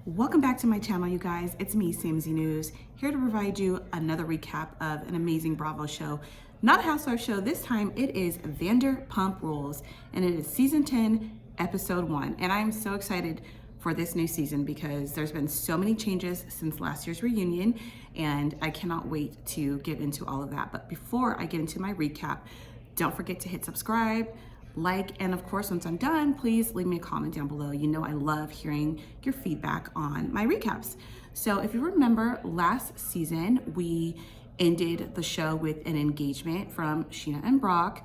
Welcome back to my channel, you guys. It's me, Samzy News, here to provide you another recap of an amazing Bravo show. Not a housewife show. This time it is Vanderpump Rules, and it is season 10, episode 1. And I'm so excited for this new season because there's been so many changes since last year's reunion, and I cannot wait to get into all of that. But before I get into my recap, don't forget to hit subscribe, like, and of course, once I'm done, please leave me a comment down below. You know I love hearing your feedback on my recaps. So if you remember last season, we ended the show with an engagement from Sheena and Brock.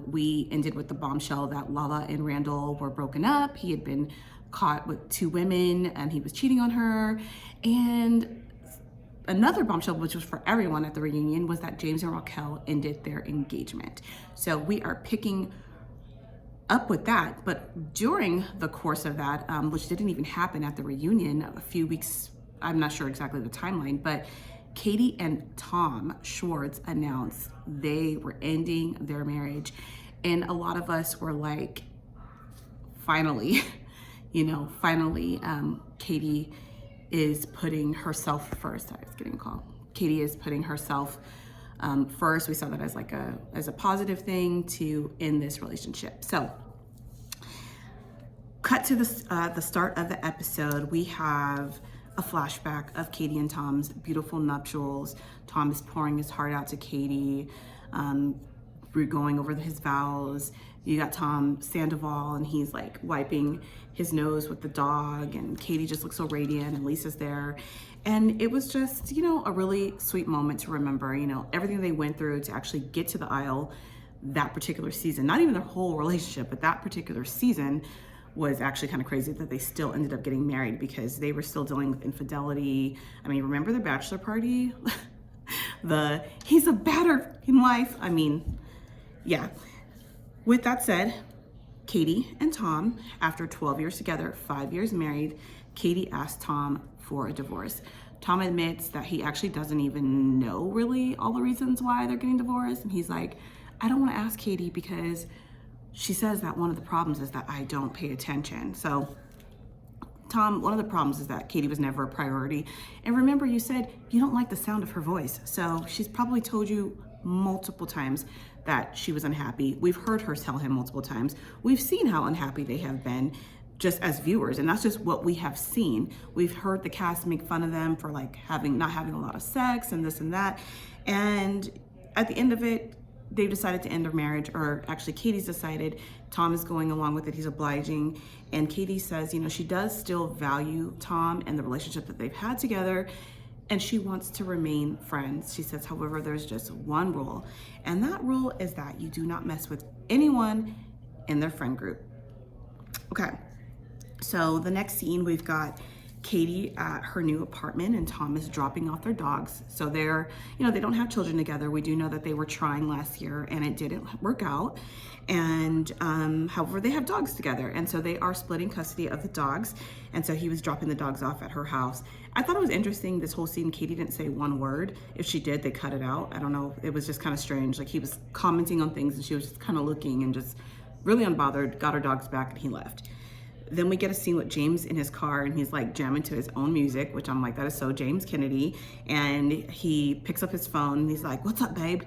We ended with the bombshell that Lala and Randall were broken up. He had been caught with 2 women and he was cheating on her. And another bombshell, which was for everyone at the reunion, was that James and Raquel ended their engagement. So we are picking up with that, but during the course of that, which didn't even happen at the reunion, a few weeks, I'm not sure exactly the timeline, but Katie and Tom Schwartz announced they were ending their marriage. And a lot of us were like, finally, finally, Katie is putting herself first. I was getting a call. Katie is putting herself first. We saw that as a positive thing to end this relationship. So cut to the start of the episode. We have a flashback of Katie and Tom's beautiful nuptials. Tom is pouring his heart out to Katie. We're going over his vows. You got Tom Sandoval, and he's like wiping his nose with the dog, and Katie just looks so radiant, and Lisa's there. And it was just, a really sweet moment to remember, everything they went through to actually get to the aisle that particular season. Not even their whole relationship, but that particular season was actually kind of crazy that they still ended up getting married because they were still dealing with infidelity. I mean, remember the bachelor party? He's a battered wife. I mean, yeah. With that said, Katie and Tom, after 12 years together, 5 years married, Katie asked Tom for a divorce. Tom admits that he actually doesn't even know really all the reasons why they're getting divorced. And he's like, I don't want to ask Katie because she says that one of the problems is that I don't pay attention. So Tom, one of the problems is that Katie was never a priority. And remember, you said you don't like the sound of her voice. So she's probably told you multiple times that she was unhappy. We've heard her tell him multiple times. We've seen how unhappy they have been just as viewers, and that's just what we have seen. We've heard the cast make fun of them for like not having a lot of sex and this and that. And at the end of it, they've decided to end their marriage, or actually Katie's decided. Tom is going along with it, he's obliging. And Katie says, she does still value Tom and the relationship that they've had together, and she wants to remain friends. She says, however, there's just one rule, and that rule is that you do not mess with anyone in their friend group. Okay, so the next scene, we've got Katie at her new apartment, and Tom is dropping off their dogs. So they're, they don't have children together. We do know that they were trying last year and it didn't work out. And however, they have dogs together. And so they are splitting custody of the dogs. And so he was dropping the dogs off at her house. I thought it was interesting, this whole scene, Katie didn't say one word. If she did, they cut it out. I don't know. It was just kind of strange. Like, he was commenting on things and she was just kind of looking and just really unbothered, got her dogs back, and he left. Then we get a scene with James in his car, and he's like jamming to his own music, which I'm like, that is so James Kennedy. And he picks up his phone and he's like, what's up, babe?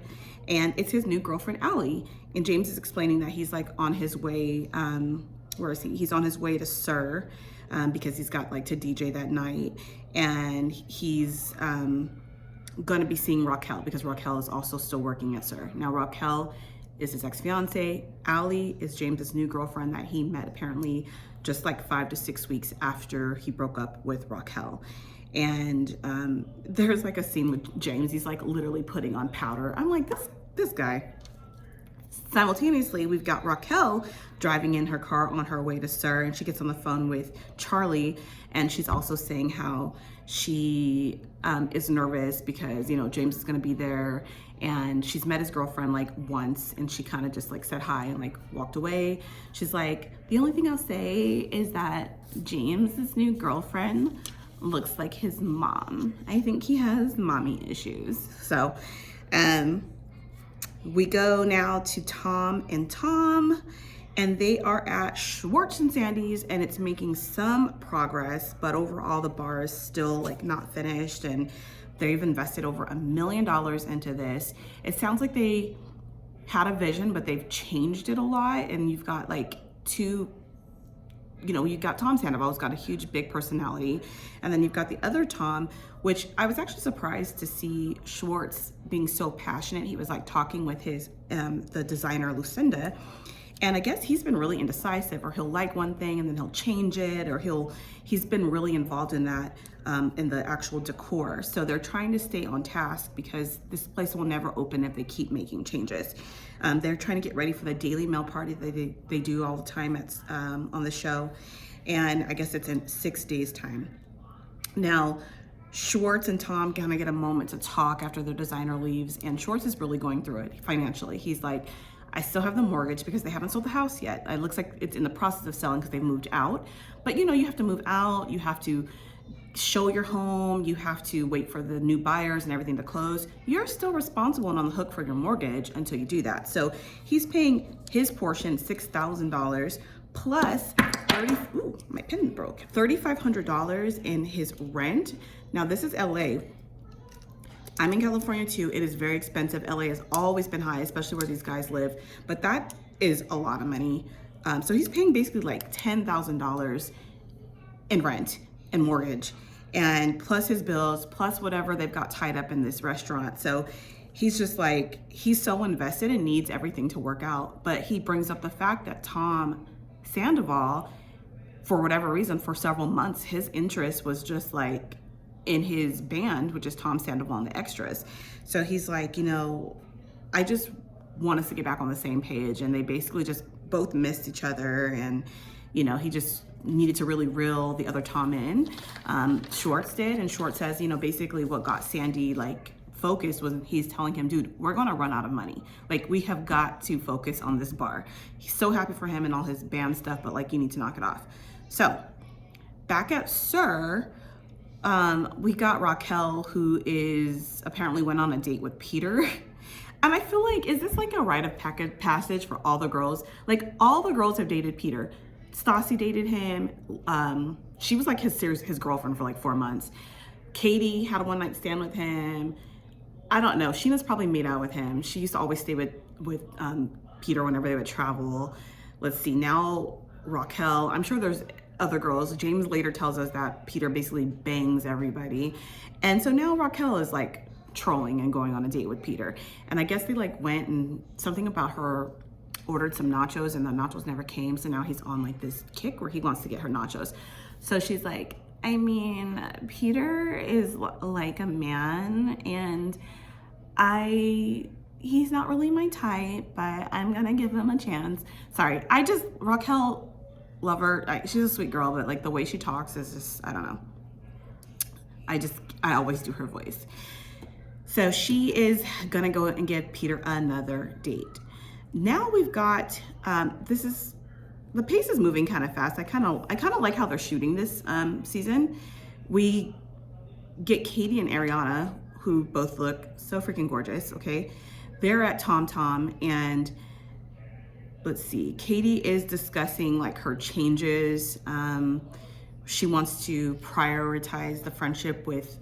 And it's his new girlfriend, Allie. And James is explaining that he's like on his way, where is he? He's on his way to SUR because he's got like to DJ that night. And he's gonna be seeing Raquel because Raquel is also still working at SUR. Now, Raquel is his ex-fiance. Allie is James's new girlfriend that he met apparently just like 5 to 6 weeks after he broke up with Raquel. And there's like a scene with James. He's like literally putting on powder. I'm like, this guy. Simultaneously, we've got Raquel driving in her car on her way to SUR, and she gets on the phone with Charlie, and she's also saying how she is nervous because, James is gonna be there, and she's met his girlfriend like once, and she kind of just like said hi and like walked away. She's like, the only thing I'll say is that James's new girlfriend looks like his mom. I think he has mommy issues. So we go now to Tom and Tom, and they are at Schwartz and Sandy's, and it's making some progress, but overall the bar is still like not finished, and they've invested over $1 million into this. It sounds like they had a vision, but they've changed it a lot, and you've got like two, you know, you've got Tom Sandoval, who's got a huge, big personality. And then you've got the other Tom, which I was actually surprised to see Schwartz being so passionate. He was like talking with his, the designer, Lucinda. And I guess he's been really indecisive, or he'll like one thing and then he'll change it, or he's been really involved in that, in the actual decor. So they're trying to stay on task because this place will never open if they keep making changes. They're trying to get ready for the Daily Mail party that they do all the time on the show. And I guess it's in 6 days time. Now, Schwartz and Tom kind of get a moment to talk after their designer leaves, and Schwartz is really going through it financially. He's like, I still have the mortgage because they haven't sold the house yet. It looks like it's in the process of selling because they moved out. But you know, you have to move out, you have to show your home, you have to wait for the new buyers and everything to close. You're still responsible and on the hook for your mortgage until you do that. So he's paying his portion, $6,000 plus my pen broke, $3,500 in his rent. Now this is LA. I'm in California too. It is very expensive. LA has always been high, especially where these guys live, but that is a lot of money. So he's paying basically like $10,000 in rent and mortgage, and plus his bills, plus whatever they've got tied up in this restaurant. So he's just like, he's so invested and needs everything to work out. But he brings up the fact that Tom Sandoval, for whatever reason, for several months, his interest was just like in his band, which is Tom Sandoval and the Extras. So he's like, you know, I just want us to get back on the same page. And they basically just both missed each other, and you know, he just needed to really reel the other Tom in. Schwartz did, and Schwartz says, you know, basically what got Sandy like focused was he's telling him, dude, we're gonna run out of money. Like, we have got to focus on this bar. He's so happy for him and all his band stuff, but like, you need to knock it off. So back at Sir, we got Raquel, who is apparently went on a date with Peter. And I feel like, is this like a rite of passage for all the girls? Like, all the girls have dated Peter. Stassi dated him. She was like his girlfriend for like 4 months. Katie had a one-night stand with him. I don't know. Sheena's probably made out with him. She used to always stay with Peter whenever they would travel. Let's see. Now Raquel. I'm sure there's other girls. James later tells us that Peter basically bangs everybody, and so now Raquel is like trolling and going on a date with Peter. And I guess they like went, and something about her ordered some nachos and the nachos never came. So now he's on like this kick where he wants to get her nachos. So she's like, I mean, Peter is like a man, and he's not really my type, but I'm gonna give him a chance. Sorry, Raquel, love her. She's a sweet girl, but like the way she talks is just, I don't know. I always do her voice. So she is gonna go and give Peter another date. Now we've got, the pace is moving kind of fast. I kind of like how they're shooting this season. We get Katie and Ariana, who both look so freaking gorgeous, okay? They're at Tom Tom, and let's see, Katie is discussing like her changes. She wants to prioritize the friendship with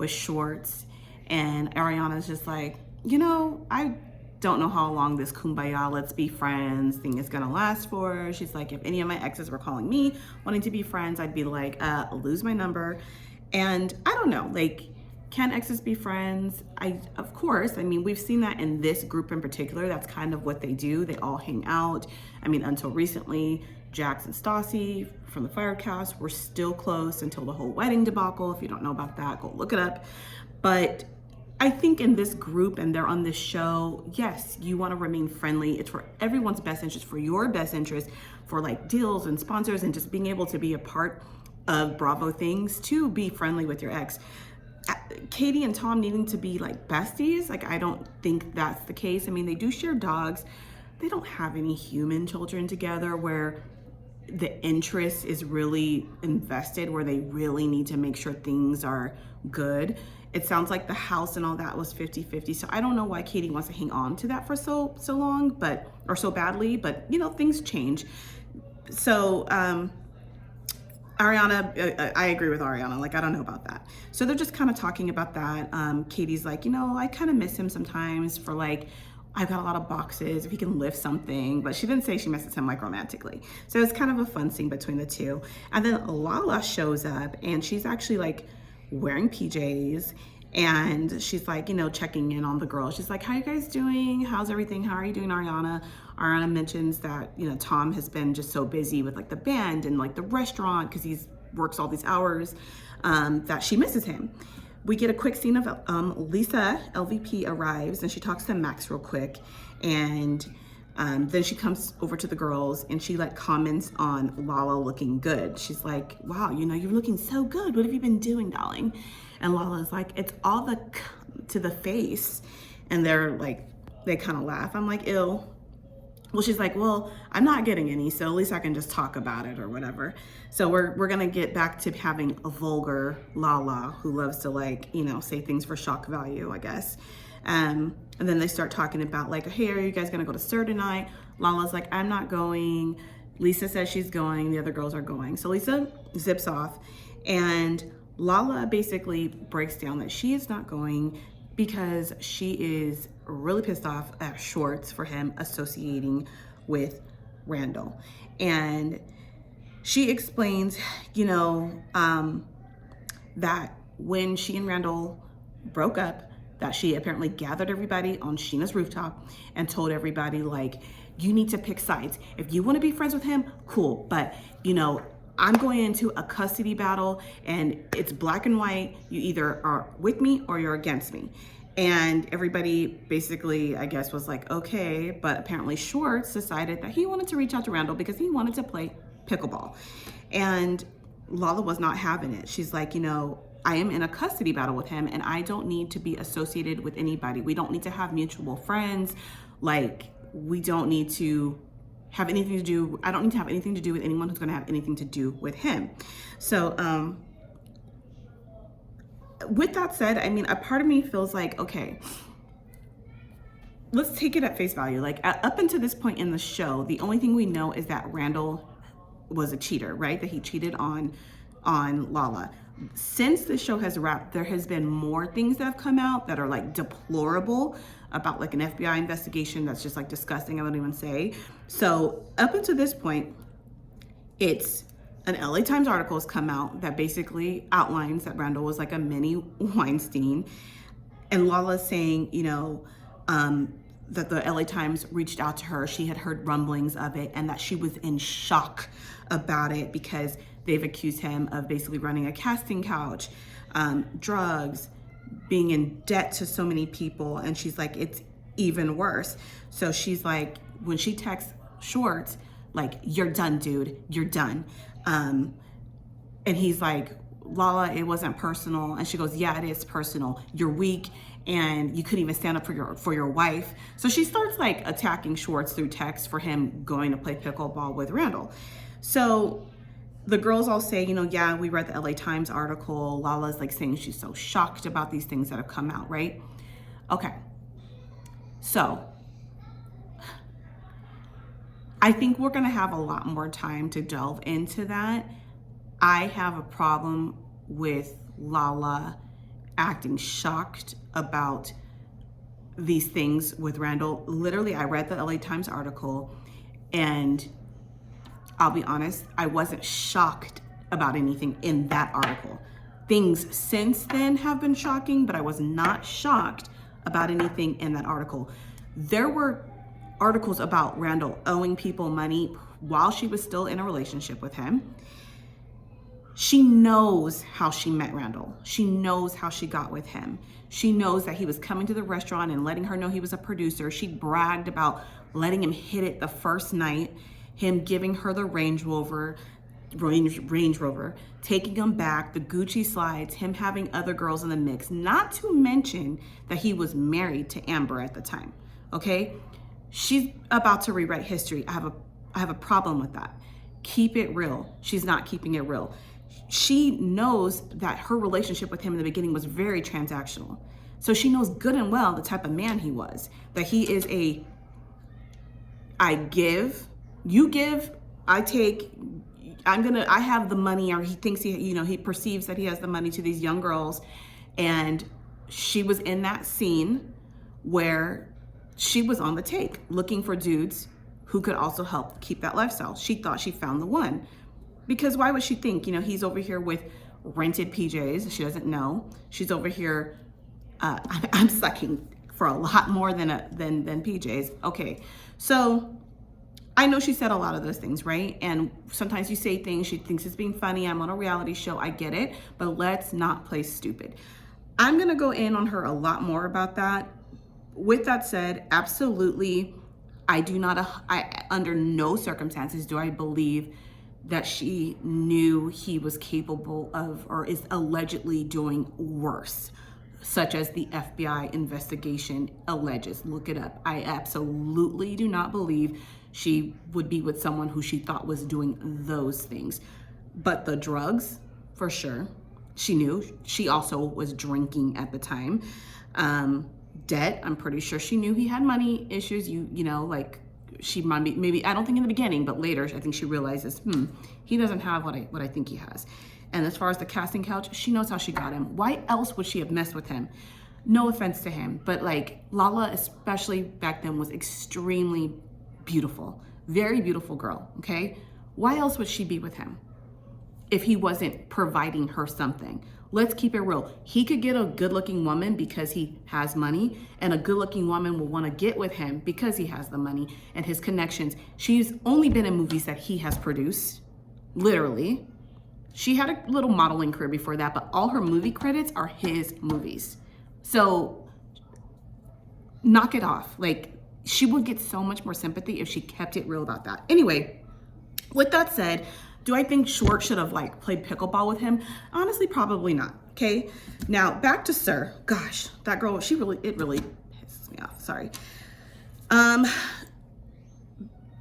Schwartz, and Ariana's just like, you know, I don't know how long this kumbaya, let's be friends thing is gonna last for. She's like, if any of my exes were calling me wanting to be friends, I'd be like, lose my number. And I don't know, like, can exes be friends? Of course, I mean, we've seen that in this group in particular. That's kind of what they do. They all hang out. I mean, until recently, Jax and Stassi from the Firecast were still close until the whole wedding debacle. If you don't know about that, go look it up. But I think in this group, and they're on this show, yes, you want to remain friendly. It's for everyone's best interest, for your best interest, for like deals and sponsors, and just being able to be a part of Bravo things, to be friendly with your ex. Katie and Tom needing to be like besties, like, I don't think that's the case. I mean, they do share dogs. They don't have any human children together where the interest is really invested, where they really need to make sure things are good. It sounds like the house and all that was 50-50. So I don't know why Katie wants to hang on to that for so long, or so badly, but you know, things change. So Ariana, I agree with Ariana. Like, I don't know about that. So they're just kind of talking about that. Katie's like, you know, I kind of miss him sometimes for like, I've got a lot of boxes, if he can lift something, but she didn't say she misses him like romantically. So it's kind of a fun scene between the two. And then Lala shows up and she's actually like wearing PJs and she's like, you know, checking in on the girls. She's like, how you guys doing? How's everything? How are you doing, Ariana? Ariana mentions that, you know, Tom has been just so busy with like the band and like the restaurant because he's works all these hours that she misses him. We get a quick scene of Lisa, LVP, arrives and she talks to Max real quick. And then she comes over to the girls and she like comments on Lala looking good. She's like, wow, you know, you're looking so good. What have you been doing, darling? And Lala's like, it's all to the face. And they're like, they kind of laugh. I'm like, ew. Well, she's like, well, I'm not getting any, so at least I can just talk about it or whatever. So we're gonna get back to having a vulgar Lala who loves to like, you know, say things for shock value, I guess. And then they start talking about like, hey, are you guys gonna go to Sir tonight? Lala's like, I'm not going. Lisa says she's going, the other girls are going. So Lisa zips off and Lala basically breaks down that she is not going because she is really pissed off at Schwartz for him associating with Randall. And she explains, you know, that when she and Randall broke up, that she apparently gathered everybody on Sheena's rooftop and told everybody like, you need to pick sides. If you want to be friends with him, cool. But, you know, I'm going into a custody battle and it's black and white. You either are with me or you're against me. And everybody basically, I guess, was like, okay. But apparently Schwartz decided that he wanted to reach out to Randall because he wanted to play pickleball. And Lala was not having it. She's like, you know, I am in a custody battle with him and I don't need to be associated with anybody. We don't need to have mutual friends. Like, we don't need to have anything to do, I don't need to have anything to do with anyone who's gonna have anything to do with him. So with that said, I mean, a part of me feels like, okay, let's take it at face value. Like up until this point in the show, the only thing we know is that Randall was a cheater, right? That he cheated on Lala. Since the show has wrapped, there has been more things that have come out that are like deplorable about like an FBI investigation that's just like disgusting, I wouldn't even say. So up until this point, it's an LA Times article has come out that basically outlines that Randall was like a mini Weinstein. And Lala's saying, you know, that the LA Times reached out to her. She had heard rumblings of it and that she was in shock about it because they've accused him of basically running a casting couch, drugs, being in debt to so many people. And she's like, it's even worse. So she's like, when she texts Schwartz, like, you're done, dude, you're done. And he's like, Lala, it wasn't personal. And she goes, yeah, it is personal. You're weak and you couldn't even stand up for your wife. So she starts like attacking Schwartz through text for him going to play pickleball with Randall. So the girls all say, you know, yeah, we read the LA Times article. Lala's like saying she's so shocked about these things that have come out, right? Okay. So I think we're going to have a lot more time to delve into that. I have a problem with Lala acting shocked about these things with Randall. Literally, I read the LA Times article and I'll be honest, I wasn't shocked about anything in that article. Things since then have been shocking, but I was not shocked about anything in that article. There were articles about Randall owing people money while she was still in a relationship with him. She knows how she met Randall. She knows how she got with him. She knows that he was coming to the restaurant and letting her know he was a producer. She bragged about letting him hit it the first night, him giving her the Range Rover, taking him back, the Gucci slides, him having other girls in the mix, not to mention that he was married to Amber at the time, okay? She's about to rewrite history. I have a problem with that. Keep it real. She's not keeping it real. she knows that her relationship with him in the beginning was very transactional. So she knows good and well the type of man he was, that he is I give, you give, I take, I have the money, or he thinks he perceives that he has the money to these young girls. And she was in that scene where she was on the take looking for dudes who could also help keep that lifestyle. She thought she found the one. Because why would she think, he's over here with rented PJs. She doesn't know. She's over here, I'm sucking for a lot more than PJs. Okay, so I know she said a lot of those things, right? And sometimes you say things, she thinks it's being funny. I'm on a reality show, I get it, but let's not play stupid. I'm gonna go in on her a lot more about that. With that said, absolutely, I under no circumstances do I believe that she knew he was capable of, or is allegedly doing worse, such as the FBI investigation alleges. Look it up. I absolutely do not believe she would be with someone who she thought was doing those things. But the drugs, for sure, she knew. She also was drinking at the time. Debt, I'm pretty sure she knew he had money issues. She might be, maybe, I don't think in the beginning, but later, I think she realizes, he doesn't have what I think he has. And as far as the casting couch, she knows how she got him. Why else would she have messed with him? No offense to him, but Lala, especially back then, was extremely beautiful, very beautiful girl, okay? Why else would she be with him if he wasn't providing her something? Let's keep it real. He could get a good-looking woman because he has money, and a good-looking woman will want to get with him because he has the money and his connections. She's only been in movies that he has produced, literally. She had a little modeling career before that, but all her movie credits are his movies. So knock it off. She would get so much more sympathy if she kept it real about that. Anyway, with that said, do I think Schwartz should have played pickleball with him? Honestly, probably not. Okay. Now back to Sir. Gosh, that girl, it really pisses me off. Sorry.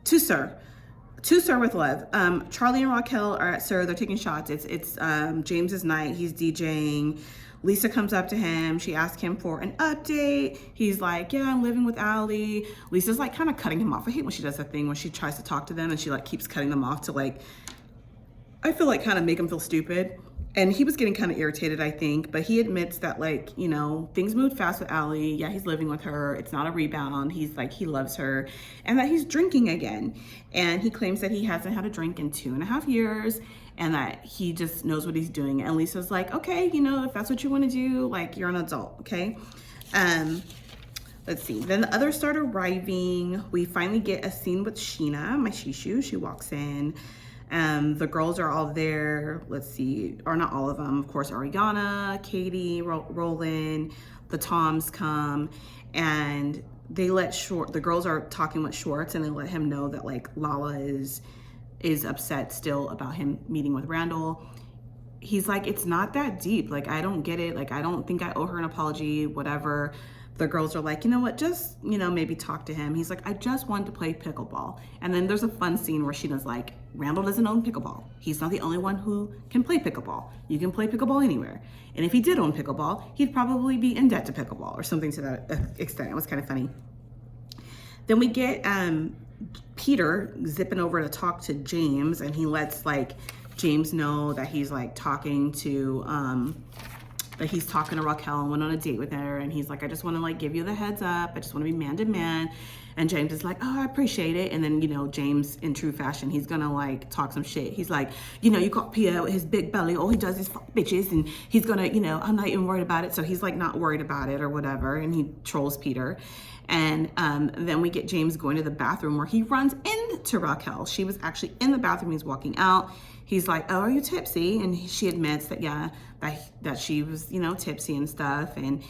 To Sir with love. Charlie and Raquel are at Sir. They're taking shots. It's James's night. He's DJing. Lisa comes up to him. She asks him for an update. He's like, yeah, I'm living with Allie. Lisa's kind of cutting him off. I hate when she does that thing when she tries to talk to them and she keeps cutting them off to I feel kind of make him feel stupid. And he was getting kind of irritated, I think, but he admits that things moved fast with Allie. Yeah, he's living with her. It's not a rebound. He's he loves her, and that he's drinking again. And he claims that he hasn't had a drink in 2.5 years and that he just knows what he's doing. And Lisa's like, okay, if that's what you want to do, you're an adult. Okay. Let's see. Then the others start arriving. We finally get a scene with Sheena, my shishu. She walks in. The girls are all there. Let's see, or not all of them. Of course, Ariana, Katie, Roland, the Toms come, and they let the girls are talking with Schwartz, and they let him know that Lala is upset still about him meeting with Randall. He's like, it's not that deep. I don't get it. I don't think I owe her an apology, whatever. The girls are like, you know what, just, maybe talk to him. He's like, I just wanted to play pickleball. And then there's a fun scene where Sheena's like, Randall doesn't own pickleball. He's not the only one who can play pickleball. You can play pickleball anywhere. And if he did own pickleball, he'd probably be in debt to pickleball or something to that extent. It was kind of funny. Then we get Peter zipping over to talk to James, and he lets James know that he's talking to he's talking to Raquel and went on a date with her, and he's like, I just want to give you the heads up. I just want to be man to man. And James is like, oh, I appreciate it. And then, James, in true fashion, he's gonna talk some shit. He's like, you caught Pierre with his big belly. All he does is fuck bitches, and he's gonna, I'm not even worried about it. So he's not worried about it or whatever. And he trolls Peter. And then we get James going to the bathroom where he runs into Raquel. She was actually in the bathroom. He's walking out. He's like, oh, are you tipsy? And she admits that, yeah, that she was, tipsy and stuff. And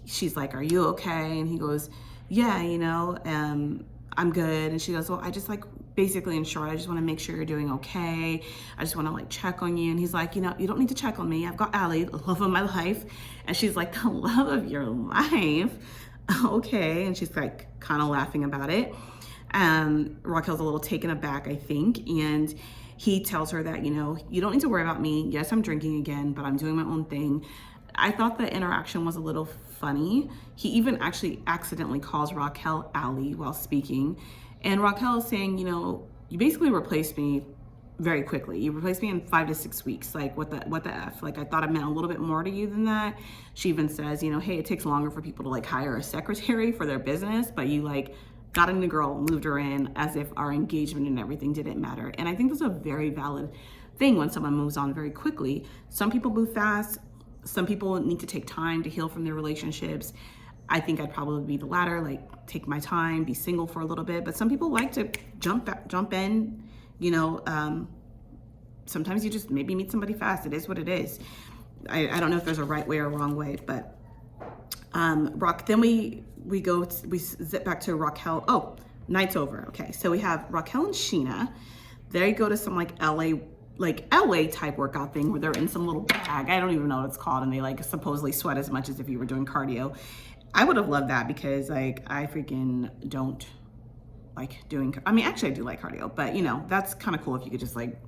she's like, are you okay? And he goes, yeah, I'm good. And she goes, well, I just basically in short, I just want to make sure you're doing okay. I just want to check on you. And he's like, you don't need to check on me. I've got Allie, the love of my life. And she's like, the love of your life? Okay. And she's kind of laughing about it. Raquel's a little taken aback, I think. And he tells her that, you know, you don't need to worry about me. Yes, I'm drinking again, but I'm doing my own thing. I thought the interaction was a little funny. He even actually accidentally calls Raquel Allie while speaking. And Raquel is saying, you know, you basically replaced me very quickly. You replaced me in 5 to 6 weeks. Like, what the F? Like, I thought it meant a little bit more to you than that. She even says, you know, hey, it takes longer for people to like hire a secretary for their business, but you like got a new girl, moved her in as if our engagement and everything didn't matter. And I think that's a very valid thing when someone moves on very quickly. Some people move fast. Some people need to take time to heal from their relationships. I think I'd probably be the latter, like take my time, be single for a little bit. But some people like to jump in, you know. Sometimes you just maybe meet somebody fast. It is what it is. I don't know if there's a right way or wrong way, but then we zip back to Raquel. Oh, night's over. Okay, so we have Raquel and Sheena. They go to some like LA type workout thing where they're in some little bag. I don't even know what it's called, and they like supposedly sweat as much as if you were doing cardio. I would have loved that because like I freaking don't like doing. I mean, actually I do like cardio, but you know that's kind of cool if you could just like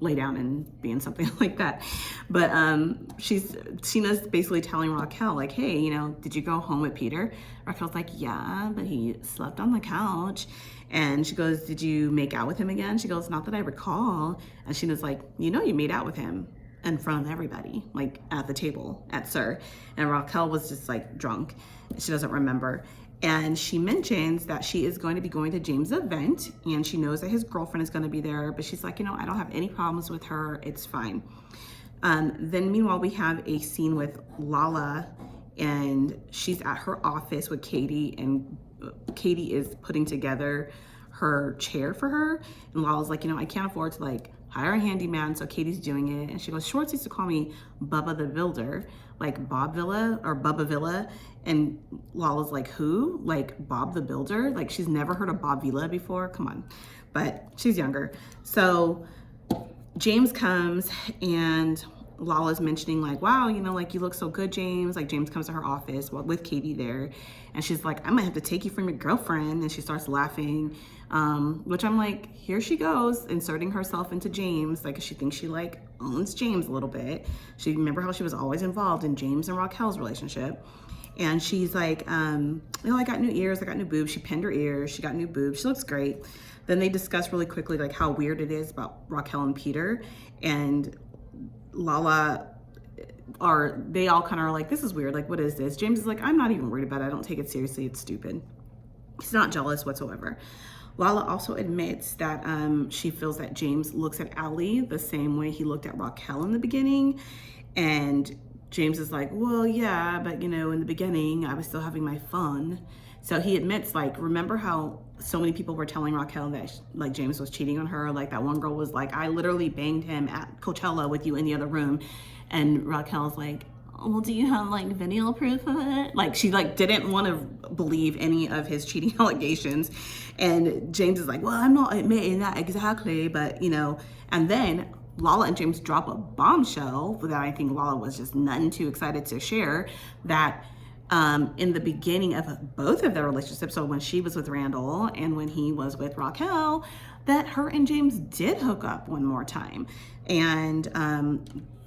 lay down and be in something like that. But Sheena's basically telling Raquel like, hey, you know, did you go home with Peter? Raquel's like, yeah, but he slept on the couch. And she goes, did you make out with him again? She goes, not that I recall. And Sheena's like, you know, you made out with him in front of everybody, like at the table at Sir. And Raquel was just like drunk. She doesn't remember. And she mentions that she is going to be going to James' event and she knows that his girlfriend is going to be there, but she's like, you know, I don't have any problems with her. It's fine. Then meanwhile, we have a scene with Lala and she's at her office with Katie, and Katie is putting together her chair for her. And Lala's like, you know, I can't afford to like hire a handyman, so Katie's doing it. And she goes, Schwartz used to call me Bubba the Builder, like Bob Villa or Bubba Villa. And Lala's like, who? Like Bob the Builder? Like she's never heard of Bob Villa before. Come on. But she's younger. So James comes and Lala's mentioning like, wow, you know, like you look so good, James. Like James comes to her office with Katie there. And she's like, I might have to take you from your girlfriend. And she starts laughing, which I'm like, here she goes, inserting herself into James. Like she thinks she like owns James a little bit. She remember how she was always involved in James and Raquel's relationship. And she's like, you know, I got new ears, I got new boobs. She pinned her ears, she got new boobs. She looks great. Then they discuss really quickly like how weird it is about Raquel and Peter. And Lala they all kind of are like, this is weird. Like, what is this? James is like, I'm not even worried about it. I don't take it seriously. It's stupid. He's not jealous whatsoever. Lala also admits that she feels that James looks at Allie the same way he looked at Raquel in the beginning. And James is like, well, yeah, but you know, in the beginning, I was still having my fun. So he admits, like, remember how so many people were telling Raquel that like James was cheating on her? Like that one girl was like, I literally banged him at Coachella with you in the other room. And Raquel's like, well, do you have like video proof of it? Like she like didn't want to believe any of his cheating allegations. And James is like, well, I'm not admitting that exactly, but you know. And then Lala and James drop a bombshell that I think Lala was just nothing too excited to share, that in the beginning of both of their relationships, so when she was with Randall and when he was with Raquel, that her and James did hook up one more time. And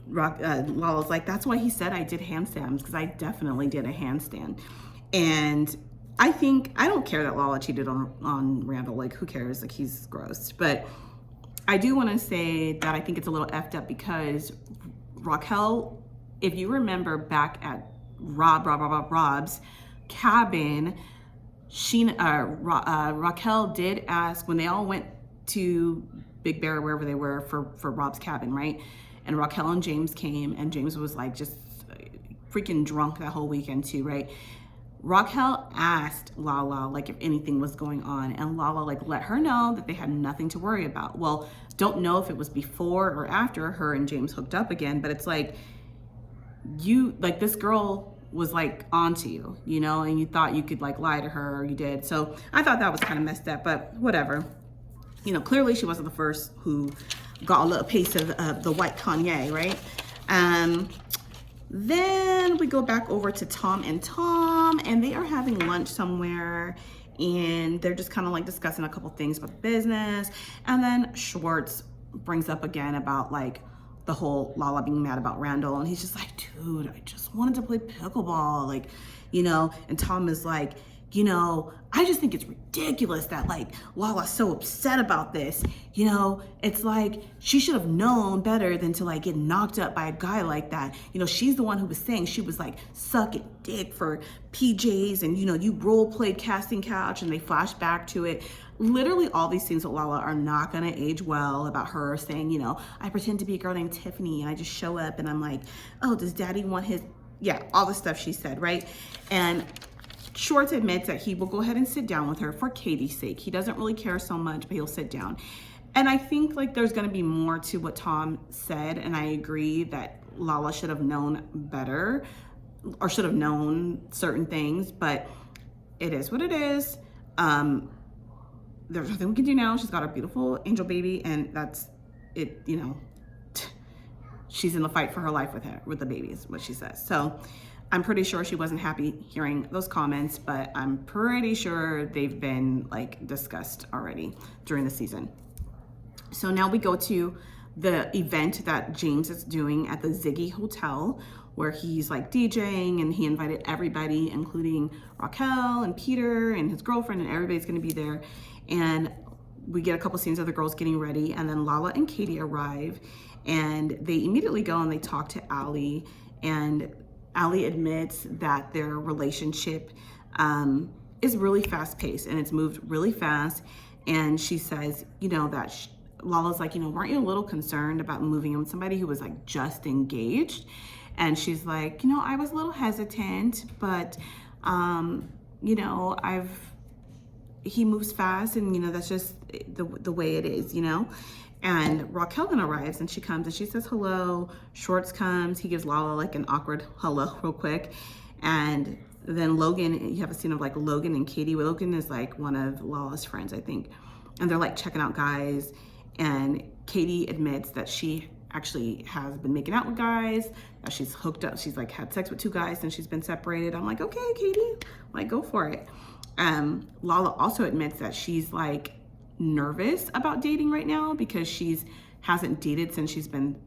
Lala's like, that's why he said I did handstands, because I definitely did a handstand. And I don't care that Lala cheated on Randall. Like, who cares? Like, he's gross. But I do want to say that I think it's a little effed up because Raquel, if you remember back at Rob's cabin, Raquel did ask when they all went to Big Bear, wherever they were for Rob's cabin, right? And Raquel and James came, and James was like just freaking drunk that whole weekend too, right? Raquel asked Lala like if anything was going on, and Lala like let her know that they had nothing to worry about. Well, don't know if it was before or after her and James hooked up again, but it's like, you like, this girl was like onto you, you know, and you thought you could like lie to her, or you did. So I thought that was kind of messed up, but whatever. You know, clearly she wasn't the first who got a little piece of the white Kanye, right? Then we go back over to Tom, and they are having lunch somewhere, and they're just kind of like discussing a couple things about business. And then Schwartz brings up again about like the whole Lala being mad about Randall, and he's just like, dude, I just wanted to play pickleball, like, you know. And Tom is like, you know, I just think it's ridiculous that like Lala's so upset about this. You know, it's like she should have known better than to like get knocked up by a guy like that. You know, she's the one who was saying she was like sucking dick for PJs, and you know, you role played casting couch, and they flash back to it. Literally all these things with Lala are not gonna age well, about her saying, you know, I pretend to be a girl named Tiffany and I just show up and I'm like, oh, does daddy want his, yeah, all the stuff she said, right? And Schwartz admits that he will go ahead and sit down with her for Katie's sake. He doesn't really care so much, but he'll sit down. And I think like there's gonna be more to what Tom said, and I agree that Lala should have known better, or should have known certain things, but it is what it is. There's nothing we can do now. She's got a beautiful angel baby, and that's it, you know. She's in the fight for her life with the baby is what she says. So I'm pretty sure she wasn't happy hearing those comments, but I'm pretty sure they've been like discussed already during the season. So now we go to the event that James is doing at the Ziggy Hotel, where he's like DJing, and he invited everybody, including Raquel and Peter and his girlfriend, and everybody's gonna be there. And we get a couple scenes of the girls getting ready, and then Lala and Katie arrive, and they immediately go and they talk to Allie, and Allie admits that their relationship is really fast paced, and it's moved really fast. And she says, you know, that Lala's like, you know, weren't you a little concerned about moving in with somebody who was like just engaged? And she's like, you know, I was a little hesitant, but, you know, he moves fast, and, you know, that's just the way it is, you know? And Raquel then arrives, and she comes and she says hello. Schwartz comes, he gives Lala like an awkward hello real quick. And then Logan, you have a scene of like Logan and Katie. Logan is like one of Lala's friends, I think. And they're like checking out guys. And Katie admits that she actually has been making out with guys, that she's hooked up. She's like had sex with 2 guys and she's been separated. I'm like, okay, Katie, like go for it. Lala also admits that she's like nervous about dating right now because hasn't dated since she's been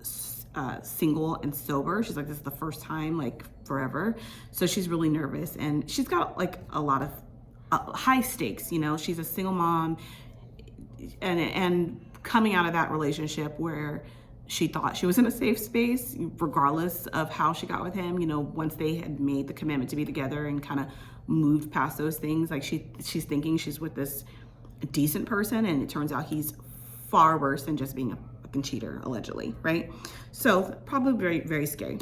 single and sober. She's like, this is the first time like forever. So she's really nervous, and she's got like a lot of high stakes, you know. She's a single mom, and coming out of that relationship where she thought she was in a safe space, regardless of how she got with him, you know, once they had made the commitment to be together and kind of moved past those things, like she's thinking she's with this decent person, and it turns out he's far worse than just being a fucking cheater, allegedly, right? So probably very, very scary.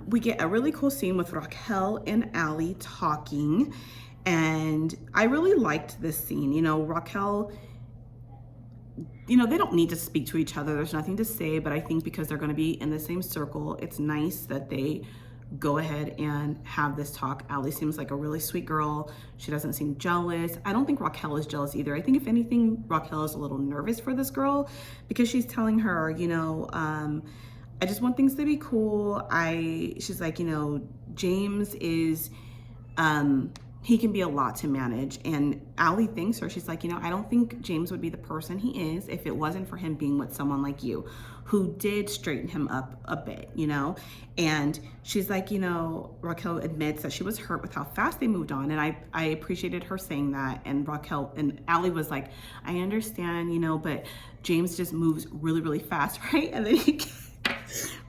We get a really cool scene with Raquel and Allie talking, and I really liked this scene. You know, Raquel, you know, they don't need to speak to each other. There's nothing to say, but I think because they're going to be in the same circle, it's nice that they go ahead and have this talk. Allie seems like a really sweet girl. She doesn't seem jealous. I don't think Raquel is jealous either. I think if anything, Raquel is a little nervous for this girl because she's telling her, you know, I just want things to be cool. She's like, you know, James is, he can be a lot to manage. And Allie thinks her, she's like, you know, I don't think James would be the person he is if it wasn't for him being with someone like you, who did straighten him up a bit, you know? And she's like, you know, Raquel admits that she was hurt with how fast they moved on. And I appreciated her saying that. And Raquel and Allie was like, I understand, you know, but James just moves really, really fast, right? And then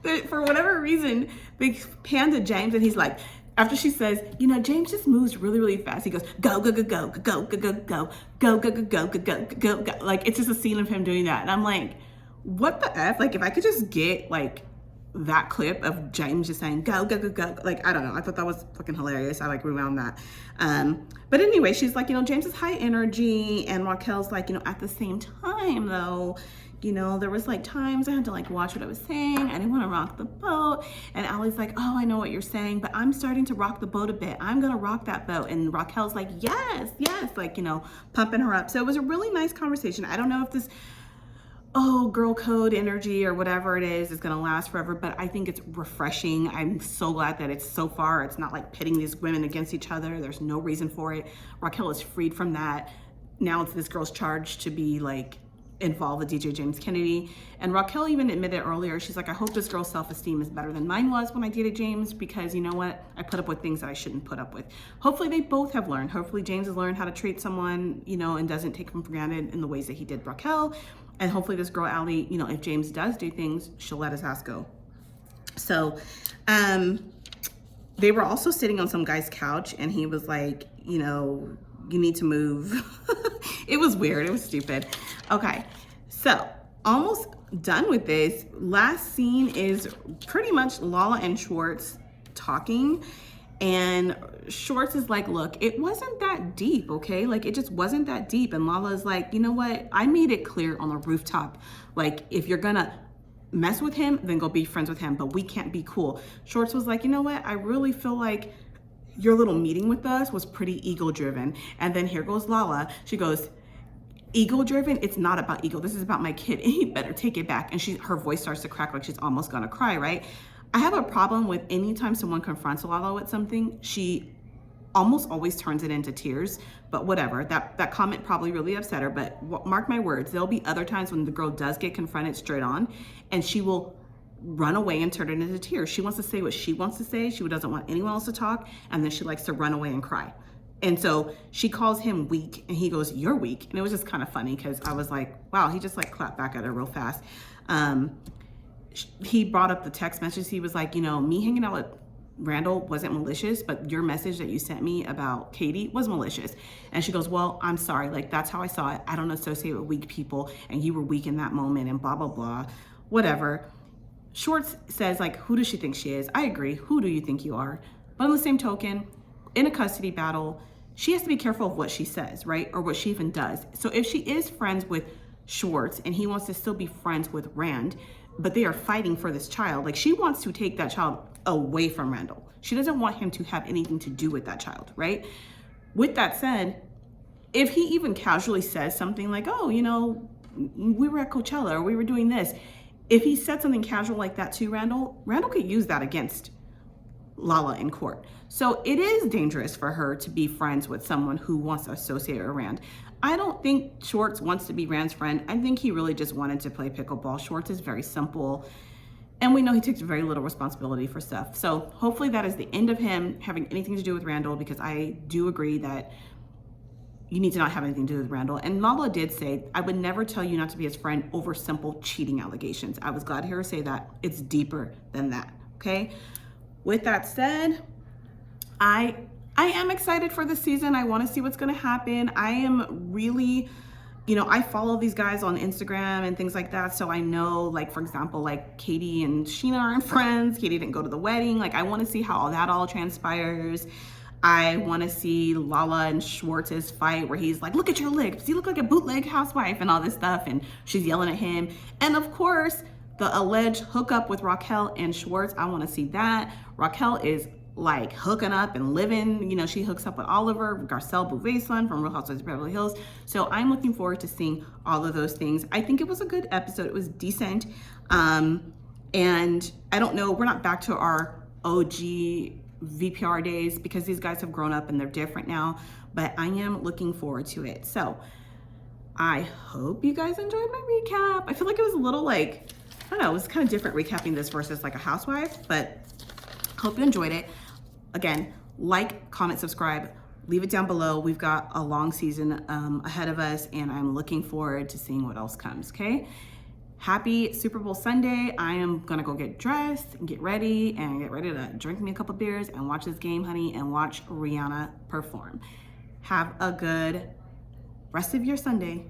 but for whatever reason, they pan to James, and he's like, after she says, you know, James just moves really, really fast, he goes, go, go, go, go, go, go, go, go, go, go, go, go, go, go, go, go. Like, it's just a scene of him doing that. And I'm like, what the F? Like, if I could just get like that clip of James just saying, go, go, go, go. Like, I don't know. I thought that was fucking hilarious. I like rewound that. But anyway, she's like, you know, James is high energy. And Raquel's like, you know, at the same time though, you know, there was like times I had to like watch what I was saying. I didn't want to rock the boat. And Allie's like, oh, I know what you're saying, but I'm starting to rock the boat a bit. I'm going to rock that boat. And Raquel's like, yes, yes. Like, you know, pumping her up. So it was a really nice conversation. I don't know if this, girl code energy or whatever it is going to last forever, but I think it's refreshing. I'm so glad that it's so far. It's not like pitting these women against each other. There's no reason for it. Raquel is freed from that. Now it's this girl's charge to be like involve with DJ James Kennedy. And Raquel even admitted earlier, she's like, I hope this girl's self-esteem is better than mine was when I dated James, because you know what? I put up with things that I shouldn't put up with. Hopefully they both have learned. Hopefully James has learned how to treat someone, you know, and doesn't take them for granted in the ways that he did Raquel. And hopefully this girl, Allie, you know, if James does do things, she'll let his ass go. So, they were also sitting on some guy's couch and he was like, you know, you need to move. It was weird. It was stupid. Okay. So almost done with this. Last scene is pretty much Lala and Schwartz talking. And Schwartz is like, look, it wasn't that deep, okay? Like, it just wasn't that deep. And Lala is like, you know what? I made it clear on the rooftop. Like, if you're gonna mess with him, then go be friends with him, but we can't be cool. Schwartz was like, you know what? I really feel like your little meeting with us was pretty ego-driven. And then here goes Lala. She goes, ego-driven? It's not about ego. This is about my kid, and you better take it back. And her voice starts to crack like she's almost gonna cry, right? I have a problem with anytime someone confronts Lala with something, she almost always turns it into tears, but whatever. That comment probably really upset her, but mark my words, there'll be other times when the girl does get confronted straight on, and she will run away and turn it into tears. She wants to say what she wants to say. She doesn't want anyone else to talk, and then she likes to run away and cry. And so she calls him weak, and he goes, you're weak. And it was just kind of funny because I was like, wow, he just like clapped back at her real fast. He brought up the text message. He was like, you know, me hanging out with Randall wasn't malicious, but your message that you sent me about Katie was malicious. And she goes, well, I'm sorry. Like, that's how I saw it. I don't associate with weak people, and you were weak in that moment, and blah, blah, blah, whatever. Schwartz says, like, who does she think she is? I agree. Who do you think you are? But on the same token, in a custody battle, she has to be careful of what she says, right? Or what she even does. So if she is friends with Schwartz and he wants to still be friends with Rand, but they are fighting for this child, like, she wants to take that child away from Randall. She doesn't want him to have anything to do with that child, right? With that said, if he even casually says something like, oh, you know, we were at Coachella or we were doing this, if he said something casual like that to Randall, Randall could use that against Lala in court. So it is dangerous for her to be friends with someone who wants to associate with Rand. I don't think Schwartz wants to be Rand's friend. I think he really just wanted to play pickleball. Schwartz is very simple, and we know he takes very little responsibility for stuff. So hopefully that is the end of him having anything to do with Randall, because I do agree that you need to not have anything to do with Randall. And Lala did say, I would never tell you not to be his friend over simple cheating allegations. I was glad to hear her say that. It's deeper than that, okay? With that said, I am excited for this season. I want to see what's going to happen. I am really, you know, I follow these guys on Instagram and things like that. So I know, like, for example, like Katie and Sheena aren't friends. Katie didn't go to the wedding. Like, I want to see how that all transpires. I want to see Lala and Schwartz's fight where he's like, look at your lips. You look like a bootleg housewife and all this stuff. And she's yelling at him. And of course, the alleged hookup with Raquel and Schwartz. I want to see that. Raquel is like hooking up and living, you know, she hooks up with Oliver, Garcelle Bouvet's son from Real Housewives of Beverly Hills. So I'm looking forward to seeing all of those things. I think it was a good episode. It was decent. And I don't know, we're not back to our OG VPR days because these guys have grown up and they're different now, but I am looking forward to it. So I hope you guys enjoyed my recap. I feel like it was a little like, I don't know, it was kind of different recapping this versus like a housewife, but hope you enjoyed it. Again, like, comment, subscribe, leave it down below. We've got a long season ahead of us, and I'm looking forward to seeing what else comes, okay? Happy Super Bowl Sunday. I am gonna go get dressed and get ready to drink me a couple beers and watch this game, honey, and watch Rihanna perform. Have a good rest of your Sunday.